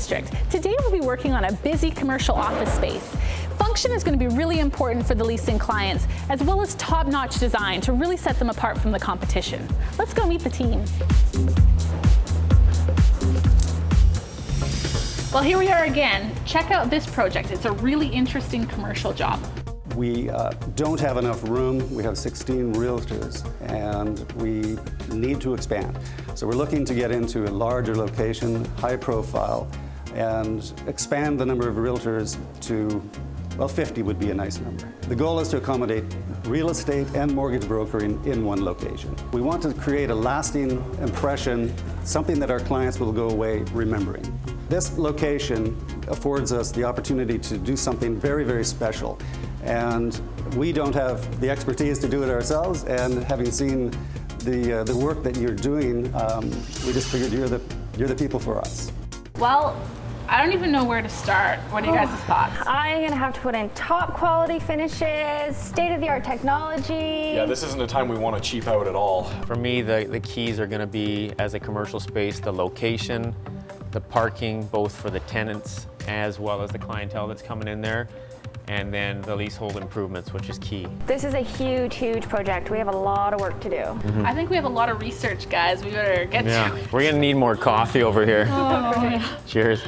District. Today we'll be working on a busy commercial office space. Function is going to be really important for the leasing clients, as well as top-notch design to really set them apart from the competition. Let's go meet the team. Well, here we are again. Check out this project. It's a really interesting commercial job. We don't have enough room. We have 16 realtors, and we need to expand. So we're looking to get into a larger location, high profile, and expand the number of realtors to, well, 50 would be a nice number. The goal is to accommodate real estate and mortgage brokering in one location. We want to create a lasting impression, something that our clients will go away remembering. This location affords us the opportunity to do something very, very special. And we don't have the expertise to do it ourselves, and having seen the work that you're doing, we just figured you're the people for us. Well, I don't even know where to start. What are you guys' thoughts? I'm gonna have to put in top quality finishes, state-of-the-art technology. Yeah, this isn't a time we want to cheap out at all. For me, the keys are gonna be, as a commercial space, the location, the parking, both for the tenants as well as the clientele that's coming in there, and then the leasehold improvements, which is key. This is a huge, huge project. We have a lot of work to do. I think we have a lot of research, guys. We better get to it. We're gonna need more coffee over here. Oh, yeah. Cheers.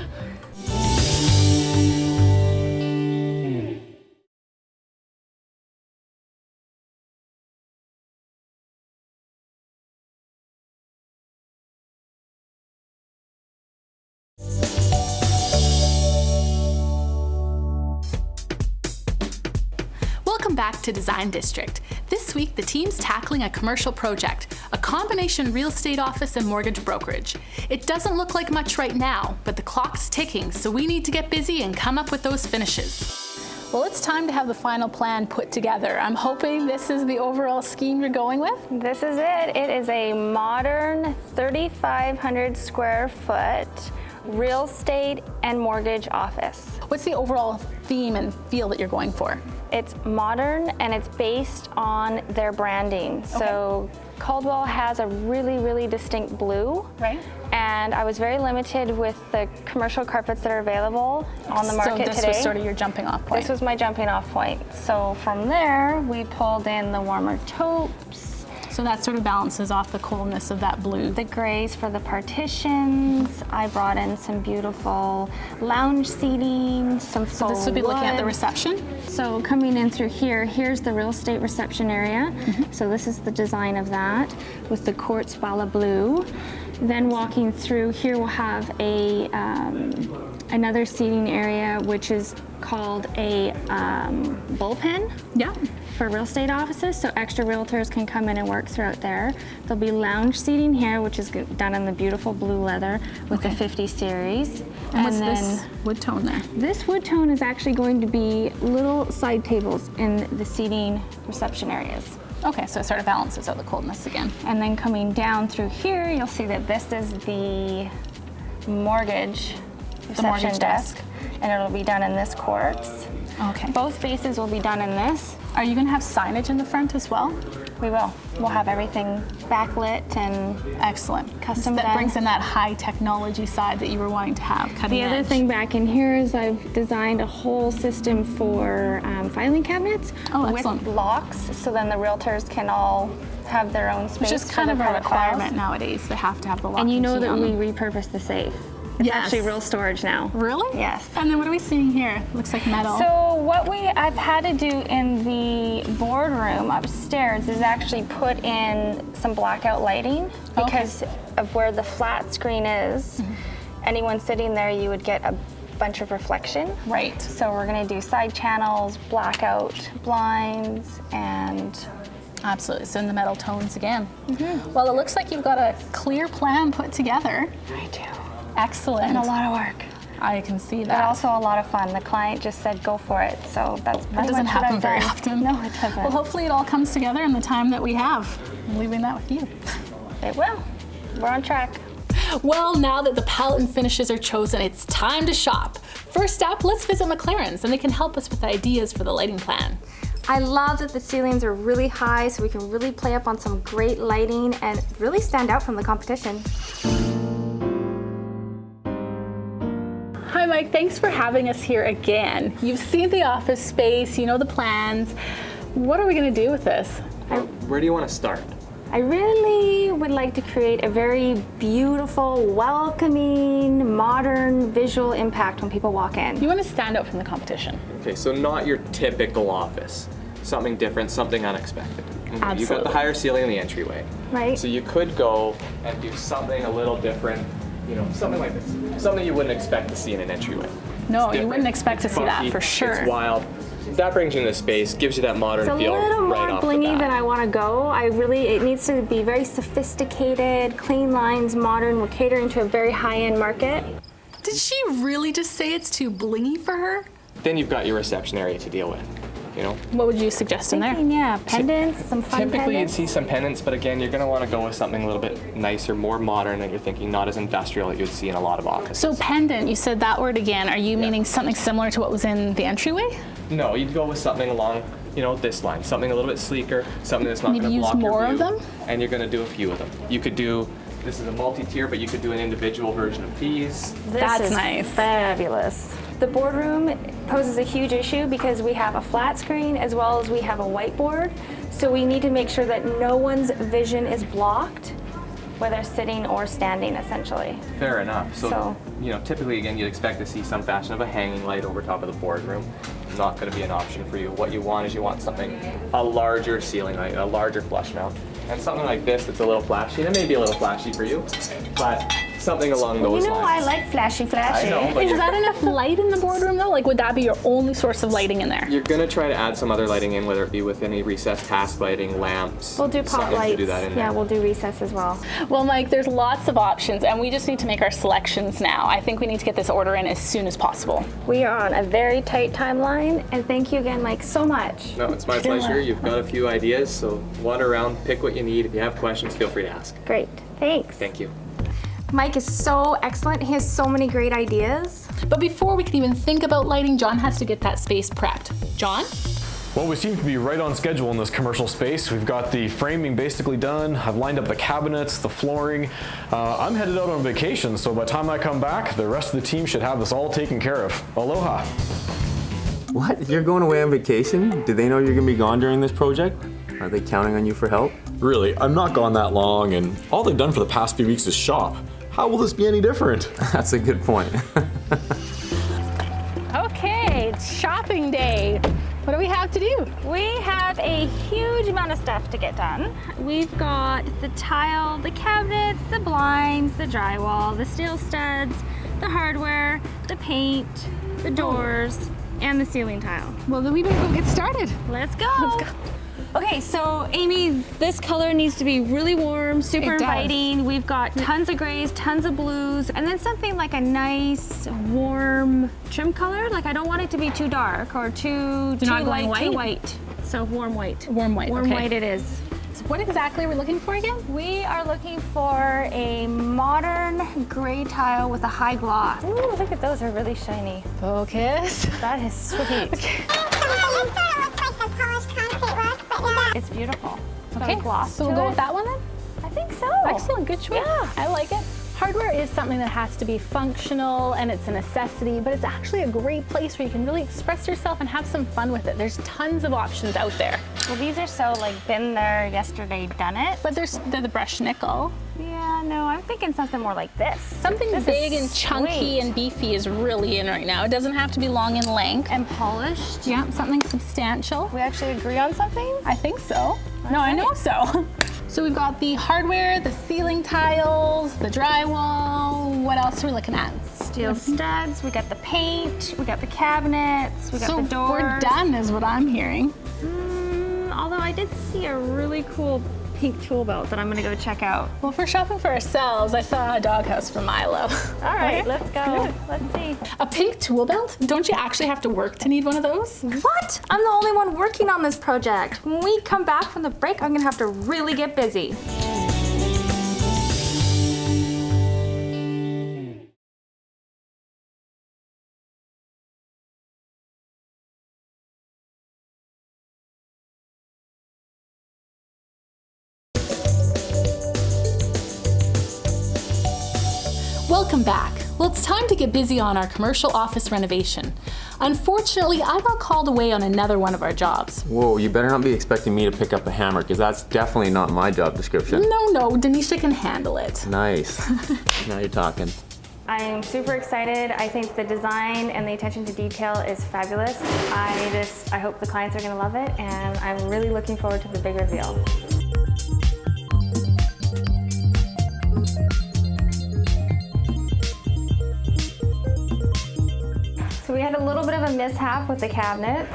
Welcome back to Design District. This week, the team's tackling a commercial project, a combination real estate office and mortgage brokerage. It doesn't look like much right now, but the clock's ticking, so we need to get busy and come up with those finishes. Well, it's time to have the final plan put together. I'm hoping this is the overall scheme you're going with. This is it. It is a modern 3,500 square foot real estate and mortgage office. What's the overall theme and feel that you're going for? It's modern and it's based on their branding. So Caldwell has a really, really distinct blue. Right. And I was very limited with the commercial carpets that are available on the market today. So this was sort of your jumping off point. This was my jumping off point. So from there, we pulled in the warmer taupes. So that sort of balances off the coolness of that blue. The grays for the partitions. I brought in some beautiful lounge seating, some faux So this would be looking at the woods. reception? So coming in through here, here's the real estate reception area. So this is the design of that with the quartz walla blue. Then walking through here, we'll have a another seating area, which is called a bullpen. Yeah. For real estate offices, so extra realtors can come in and work throughout there. There'll be lounge seating here, which is done in the beautiful blue leather with the 50 series. And what's this wood tone there? This wood tone is actually going to be little side tables in the seating reception areas. Okay, so it sort of balances out the coldness again. And then coming down through here, you'll see that this is the mortgage reception desk, and it'll be done in this quartz. Okay. Both bases will be done in this. Are you going to have signage in the front as well? We will. We'll have everything backlit and excellent. Custom that done. brings in that high technology side that you were wanting to have, cutting The other edge. thing back in here is I've designed a whole system for filing cabinets with locks, so then the realtors can all have their own space. Which is kind of a requirement nowadays. They have to have the lock. And you know that we repurpose the safe. It's actually real storage now. Really? Yes. And then what are we seeing here? Looks like metal. So what I've had to do in the boardroom upstairs is actually put in some blackout lighting because of where the flat screen is. Anyone sitting there, you would get a bunch of reflection. Right. So we're going to do side channels, blackout blinds, and absolutely. So in the metal tones again. Well, it looks like you've got a clear plan put together. I do. Excellent. And a lot of work. I can see that. But also a lot of fun. The client just said go for it. So that's pretty that doesn't much what happen I've very done. often. No, it doesn't. Well, hopefully it all comes together in the time that we have. I'm leaving that with you. It will. We're on track. Well, now that the palette and finishes are chosen, it's time to shop. First up, let's visit McLaren's, and they can help us with ideas for the lighting plan. I love that the ceilings are really high, so we can really play up on some great lighting and really stand out from the competition. Mike, thanks for having us here again. You've seen the office space, you know the plans. What are we going to do with this? Where do you want to start? I really would like to create a very beautiful, welcoming, modern visual impact when people walk in. You want to stand out from the competition. Okay, so not your typical office. Something different, something unexpected. You've got Absolutely. the higher ceiling in the entryway. Right. So you could go and do something a little different, you know, something like this. Something you wouldn't expect to see in an entryway. No, It's you wouldn't expect to It's see that funky, for sure. It's wild. That brings you into space, gives you that modern It's a feel little right more off the blingy bat. than I want to go. It needs to be very sophisticated, clean lines, modern. We're catering to a very high-end market. Did she really just say it's too blingy for her? Then you've got your reception area to deal with, you know? What would you suggest in there? Yeah, pendants, some fun Typically, pendants. you'd see some pendants, but again, you're going to want to go with something a little bit nicer, more modern, and you're thinking not as industrial that you'd see in a lot of offices. So pendant, you said that word again. Are you meaning something similar to what was in the entryway? No, you'd go with something along, you know, this line, something a little bit sleeker, something that's not Maybe going to use block your more view. of them? And you're going to do a few of them. You could do, this is a multi-tier, but you could do an individual version of these. That's This is nice. fabulous. The boardroom poses a huge issue because we have a flat screen as well as we have a whiteboard. So we need to make sure that no one's vision is blocked, whether sitting or standing, essentially. Fair enough. So, So- you know, typically, again, you'd expect to see some fashion of a hanging light over top of the boardroom. Not going to be an option for you. What you want is you want something, a larger ceiling light, a larger flush mount. And something like this that's a little flashy. It may be a little flashy for you, but something along those You know, I lines. like flashy. I know, but Is that enough light in the boardroom though? Like would that be your only source of lighting in there? you're going to try to add some other lighting in, whether it be with any recessed task lighting, lamps. We'll do pot something lights. to do that in Yeah, there. we'll do recess as well. Well, Mike, there's lots of options and we just need to make our selections now. I think we need to get this order in as soon as possible. We are on a very tight timeline, and thank you again, Mike, so much. No, it's my pleasure. You've got a few ideas, so wander around, pick what you need. If you have questions, feel free to ask. Great, thanks. Thank you. Mike is so excellent. He has so many great ideas. But before we can even think about lighting, John has to get that space prepped. John? Well, we seem to be right on schedule in this commercial space. We've got the framing basically done. I've lined up the cabinets, the flooring. I'm headed out on vacation, so by the time I come back, the rest of the team should have this all taken care of. Aloha. What? You're going away on vacation? Do they know you're going to be gone during this project? Are they counting on you for help? Really, I'm not gone that long, and all they've done for the past few weeks is shop. How will this be any different? That's a good point. Okay, it's shopping day. What do we have to do? We have a huge amount of stuff to get done. We've got the tile, the cabinets, the blinds, the drywall, the steel studs, the hardware, the paint, the doors, and the ceiling tile. Well, then we better go get started. Let's go. Okay, so Amy, this color needs to be really warm, super It does. inviting. We've got tons of grays, tons of blues, and then something like a nice, warm trim color. Like I don't want it to be too dark or too not light, going too white? white. So warm white. Warm white, Warm okay. white it is. So what exactly are we looking for again? We are looking for a modern gray tile with a high gloss. Ooh, look at those, they're really shiny. Focus. That is sweet. It's beautiful. It's got a Okay, gloss so we'll to go it. with that one then? I think so. Excellent, good choice. Yeah. I like it. Hardware is something that has to be functional and it's a necessity, but it's actually a great place where you can really express yourself and have some fun with it. There's tons of options out there. Well, these are so like been there yesterday, done it. But they're the brushed nickel. Yeah, no, I'm thinking something more like this. Something This is big and chunky sweet. and beefy is really in right now. It doesn't have to be long in length. And polished. Yeah, something substantial. We actually agree on something? I think so. No, I know so. So we've got the hardware, the ceiling tiles, the drywall. What else are we looking at? Steel studs, we got the paint, we got the cabinets, we got So the doors. we're done is what I'm hearing. Although I did see a really cool pink tool belt that I'm gonna go check out. Well, if we're shopping for ourselves, I saw a doghouse for Milo. All right, Okay, let's go. Let's see. A pink tool belt? Don't you actually have to work to need one of those? What? I'm the only one working on this project. When we come back from the break, I'm gonna have to really get busy. Welcome back. Well, it's time to get busy on our commercial office renovation. Unfortunately, I got called away on another one of our jobs. Whoa, you better not be expecting me to pick up a hammer, because that's definitely not my job description. No, Denisha can handle it. Nice. Now you're talking. I'm super excited. I think the design and the attention to detail is fabulous. I hope the clients are going to love it, and I'm really looking forward to the big reveal. So we had a little bit of a mishap with the cabinets.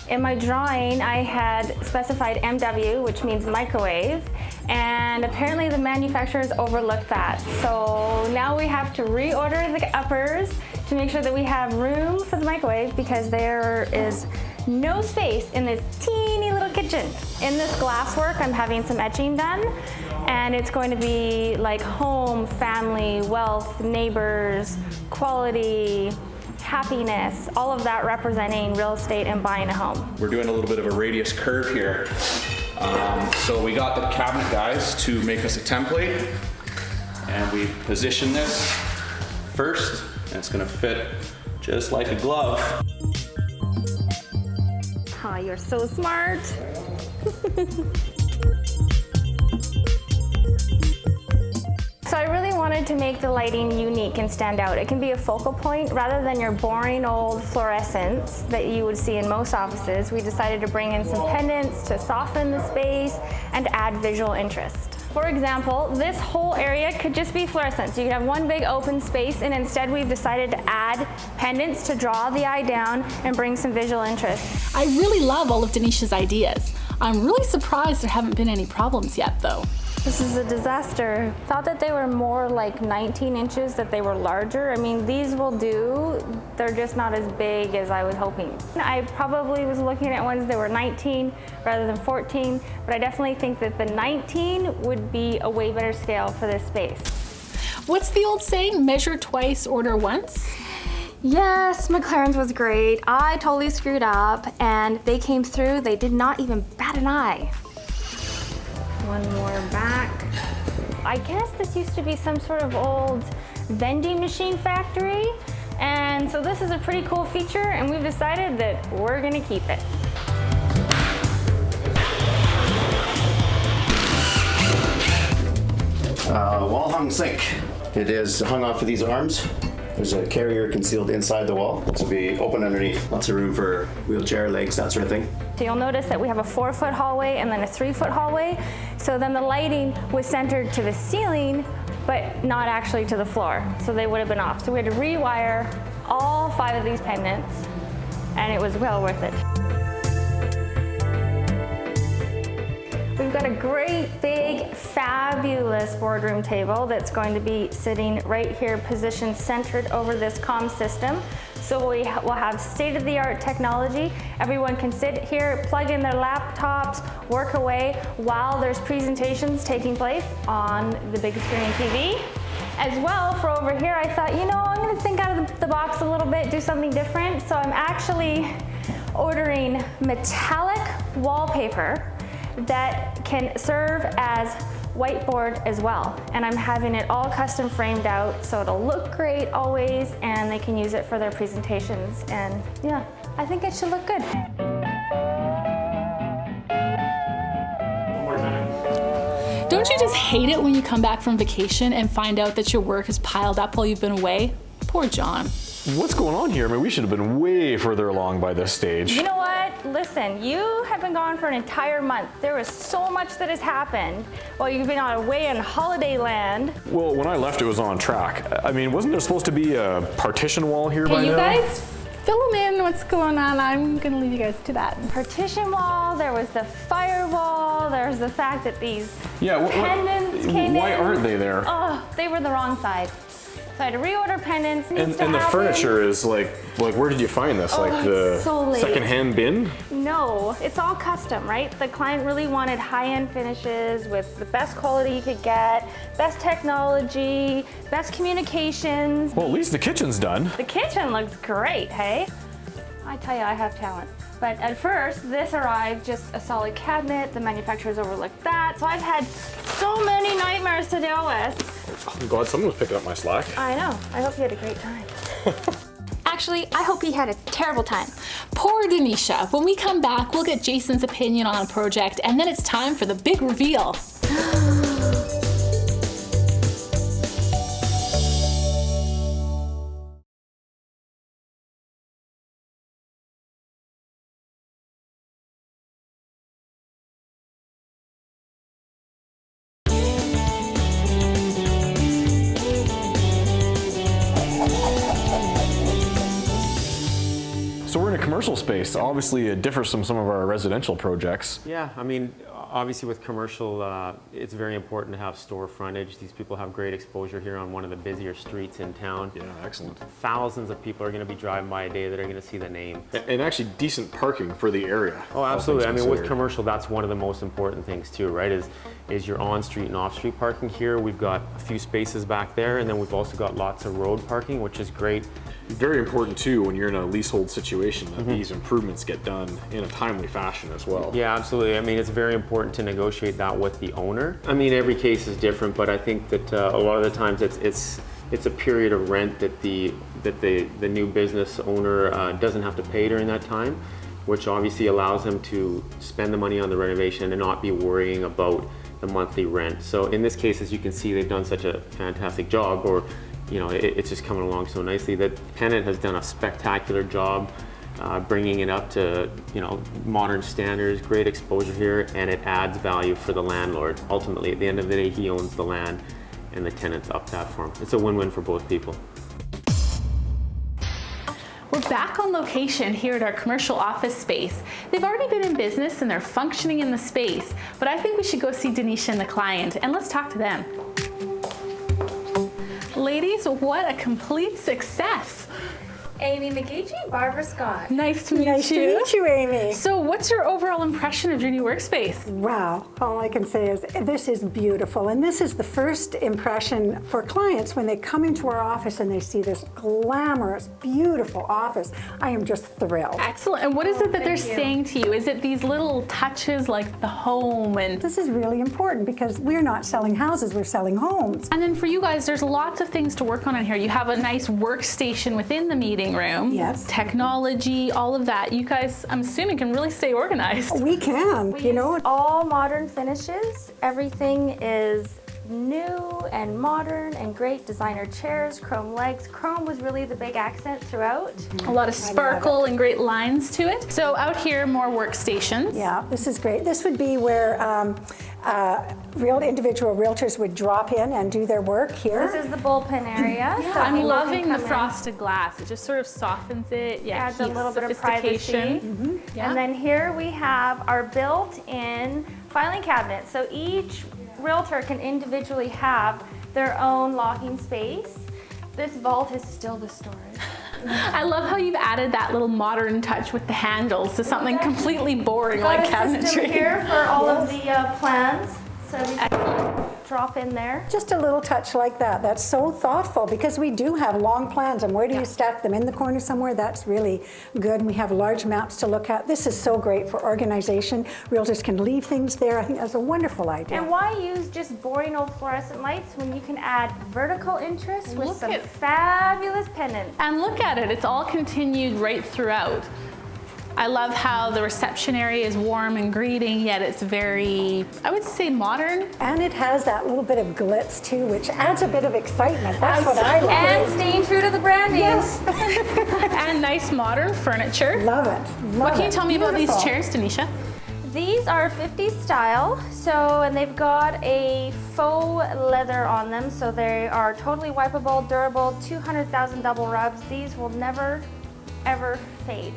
In my drawing, I had specified MW, which means microwave, and apparently the manufacturers overlooked that. So now we have to reorder the uppers to make sure that we have room for the microwave, because there is no space in this teeny little kitchen. In this glasswork, I'm having some etching done, and it's going to be like home, family, wealth, neighbors, quality, happiness, all of that representing real estate and buying a home. We're doing a little bit of a radius curve here. So we got the cabinet guys to make us a template, and we position this first, and it's gonna fit just like a glove. Oh, you're so smart. So I really wanted to make the lighting unique and stand out. It can be a focal point rather than your boring old fluorescents that you would see in most offices. We decided to bring in some pendants to soften the space and add visual interest. For example, this whole area could just be fluorescents. You could have one big open space, and instead we've decided to add pendants to draw the eye down and bring some visual interest. I really love all of Denisha's ideas. I'm really surprised there haven't been any problems yet, though. This is a disaster. Thought that they were more like 19 inches, that they were larger. I mean, these will do. They're just not as big as I was hoping. I probably was looking at ones that were 19 rather than 14, but I definitely think that the 19 would be a way better scale for this space. What's the old saying, measure twice, order once? Yes, McLaren's was great. I totally screwed up, and they came through. They did not even bat an eye. One more back. I guess this used to be some sort of old vending machine factory, and so this is a pretty cool feature, and we've decided that we're gonna keep it. Wall hung sink. It is hung off of these arms. There's a carrier concealed inside the wall, so it'll be open underneath. Lots of room for wheelchair, legs, that sort of thing. So you'll notice that we have a 4-foot hallway and then a 3-foot hallway. So then the lighting was centered to the ceiling, but not actually to the floor. So they would have been off. So we had to rewire all 5 of these pendants, and it was well worth it. We've got a great, big, fabulous boardroom table that's going to be sitting right here, positioned centered over this comm system. So we'll have state-of-the-art technology. Everyone can sit here, plug in their laptops, work away while there's presentations taking place on the big screen TV. As well, for over here, I thought, you know, I'm gonna think out of the box a little bit, do something different. So I'm actually ordering metallic wallpaper that can serve as whiteboard as well. And I'm having it all custom framed out, so it'll look great always, and they can use it for their presentations. And yeah, I think it should look good. Don't you just hate it when you come back from vacation and find out that your work is piled up while you've been away? Poor John. What's going on here? I mean, we should have been way further along by this stage. You know what? Listen, you have been gone for an entire month. There was so much that has happened while you've been away in holiday land. Well, when I left, it was on track. I mean, wasn't there supposed to be a partition wall here by Hey, you now? guys, fill them in what's going on. I'm gonna leave you guys to that. Partition wall, there was the firewall, there's the fact that these Yeah, pendants came why in. aren't they there? Oh, they were the wrong side. So I had to reorder pendants. And the furniture is like where did you find this? Oh, Like the it's so late. secondhand bin? No, it's all custom, right? The client really wanted high-end finishes with the best quality you could get, best technology, best communications. Well, at least the kitchen's done. The kitchen looks great, hey? I tell you, I have talent. But at first, this arrived just a solid cabinet. The manufacturers overlooked that. So I've had so many nightmares to deal with. I'm glad someone was picking up my slack. I know. I hope you had a great time. Actually, I hope he had a terrible time. Poor Denisha. When we come back, we'll get Jason's opinion on a project, and then it's time for the big reveal. So we're in a commercial space. Obviously, it differs from some of our residential projects. Yeah, I mean, obviously with commercial, it's very important to have store frontage. These people have great exposure here on one of the busier streets in town. Yeah, excellent. Thousands of people are going to be driving by a day that are going to see the name. And actually decent parking for the area. Oh, absolutely. I mean, with considered. commercial, that's one of the most important things too, right? Is your on-street and off-street parking here. We've got a few spaces back there, and then we've also got lots of road parking, which is great. Very important too when you're in a leasehold situation that these improvements get done in a timely fashion as well. Yeah, absolutely. I mean, it's very important to negotiate that with the owner. I mean, every case is different, but I think that a lot of the times it's a period of rent that the new business owner doesn't have to pay during that time, which obviously allows them to spend the money on the renovation and not be worrying about the monthly rent. So in this case, as you can see, they've done such a fantastic job, or you know, it's just coming along so nicely that Pennant has done a spectacular job bringing it up to, you know, modern standards, great exposure here, and it adds value for the landlord. Ultimately, at the end of the day, he owns the land and the tenants up that for him. It's a win-win for both people. We're back on location here at our commercial office space. They've already been in business and they're functioning in the space, but I think we should go see Denisha and the client and let's talk to them. Ladies, what a complete success. Amy McGeechee, Barbara Scott. Nice to meet you. Nice to meet you, Amy. So what's your overall impression of your new workspace? Wow, all I can say is this is beautiful. And this is the first impression for clients when they come into our office and they see this glamorous, beautiful office. I am just thrilled. Excellent. And what is it that they're saying to you? Is it these little touches like the home and... This is really important because we're not selling houses, we're selling homes. And then for you guys, there's lots of things to work on in here. You have a nice workstation within the meeting room. Yes. Technology, all of that. You guys, I'm assuming, can really stay organized. We can, you know. All modern finishes. Everything is new and modern and great. Designer chairs, chrome legs. Chrome was really the big accent throughout. A lot of sparkle and great lines to it. So out here, more workstations. Yeah, this is great. This would be where individual realtors would drop in and do their work here. This is the bullpen area. Yeah, so I'm people loving can the come frosted glass. It just sort of softens it. Yeah, adds a keeps little bit of sophistication. privacy. Yeah. And then here we have our built-in filing cabinet. So each realtor can individually have their own locking space. This vault is still the storage. I love how you've added that little modern touch with the handles to something completely boring like Got a system cabinetry. here for all of the plans. So we can drop in there. Just a little touch like that. That's so thoughtful because we do have long plans, and where do you stack them? In the corner somewhere? That's really good. We have large maps to look at. This is so great for organization. Realtors can leave things there. I think that's a wonderful idea. And why use just boring old fluorescent lights when you can add vertical interest with some fabulous pendants? And look at it, it's all continued right throughout. I love how the reception area is warm and greeting, yet it's very, I would say, modern. And it has that little bit of glitz too, which adds a bit of excitement. That's what I love. And staying true to the branding. Yes. And nice modern furniture. Love it. What can you tell me about these chairs, Denisha? These are 50s style, and they've got a faux leather on them, so they are totally wipeable, durable, 200,000 double rubs. These will never, ever fade.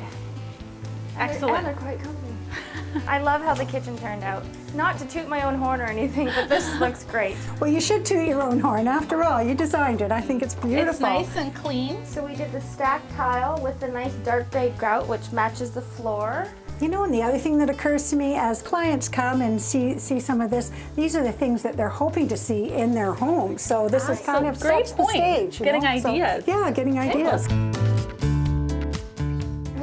Excellent. And they're quite comfy. I love how the kitchen turned out. Not to toot my own horn or anything, but this looks great. Well, you should toot your own horn. After all, you designed it. I think it's beautiful. It's nice and clean. So we did the stacked tile with the nice dark gray grout, which matches the floor. You know, and the other thing that occurs to me as clients come and see some of this, these are the things that they're hoping to see in their home. So this is kind of great sets the point. stage. Getting ideas. So, yeah, getting ideas.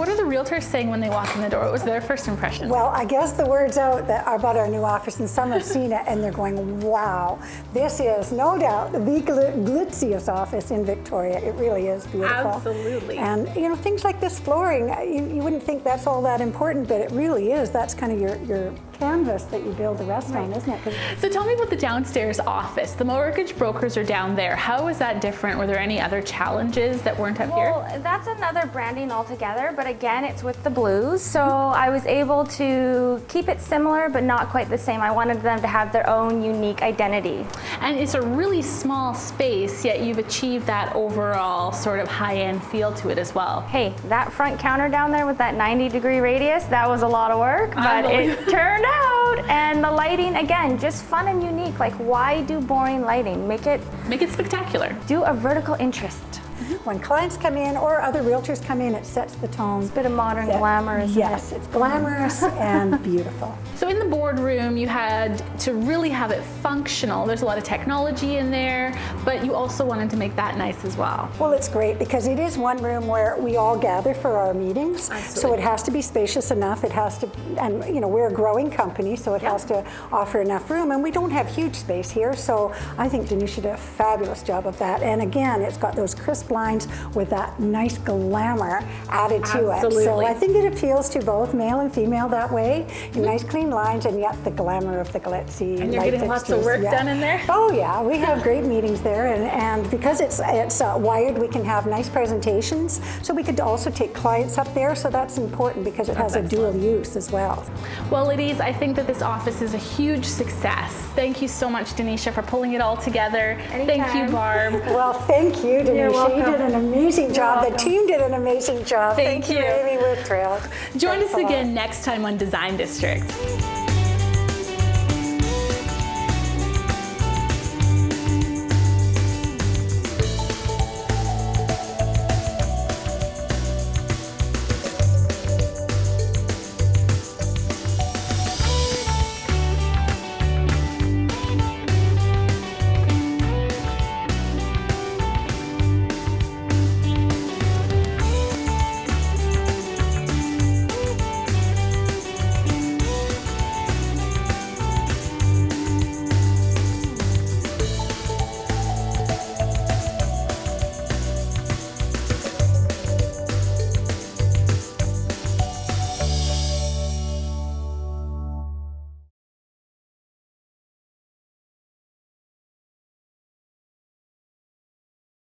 What are the realtors saying when they walk in the door? What was their first impression? Well, I guess the word's out about our new office, and some have seen it, and they're going, wow, this is no doubt the glitziest office in Victoria. It really is beautiful. Absolutely. And, you know, things like this flooring, you wouldn't think that's all that important, but it really is. That's kind of your canvas that you build the rest on, isn't it? So tell me about the downstairs office. The mortgage brokers are down there. How is that different? Were there any other challenges that weren't up here? Well, that's another branding altogether, but again, it's with the blues. So I was able to keep it similar, but not quite the same. I wanted them to have their own unique identity. And it's a really small space, yet you've achieved that overall sort of high-end feel to it as well. Hey, that front counter down there with that 90-degree radius, that was a lot of work, but it turned out. And the lighting, again, just fun and unique. Like, why do boring lighting? Make it spectacular. Do a vertical interest. When clients come in or other realtors come in, it sets the tone. It's a bit of modern glamour, isn't it? Yes, it's glamorous and beautiful. So in the boardroom, you had to really have it functional. There's a lot of technology in there, but you also wanted to make that nice as well. Well, it's great because it is one room where we all gather for our meetings. Absolutely. So it has to be spacious enough. It has to, and you know, we're a growing company, so it has to offer enough room. And we don't have huge space here, so I think Denise did a fabulous job of that. And again, it's got those crisp lines with that nice glamour added to it. So I think it appeals to both male and female that way. Nice clean lines and yet the glamour of the glitzy. And you're getting lots of work done in there? Oh yeah, we have great meetings there, and because it's wired, we can have nice presentations. So we could also take clients up there, so that's important because it has a dual use as well. Well, ladies, I think that this office is a huge success. Thank you so much, Denisha, for pulling it all together. Anytime. Thank you, Barb. Well, thank you, Denisha. You did an amazing job. The team did an amazing job. Thank you. Amy. We're thrilled. Join us Thanks a lot. again next time on Design District.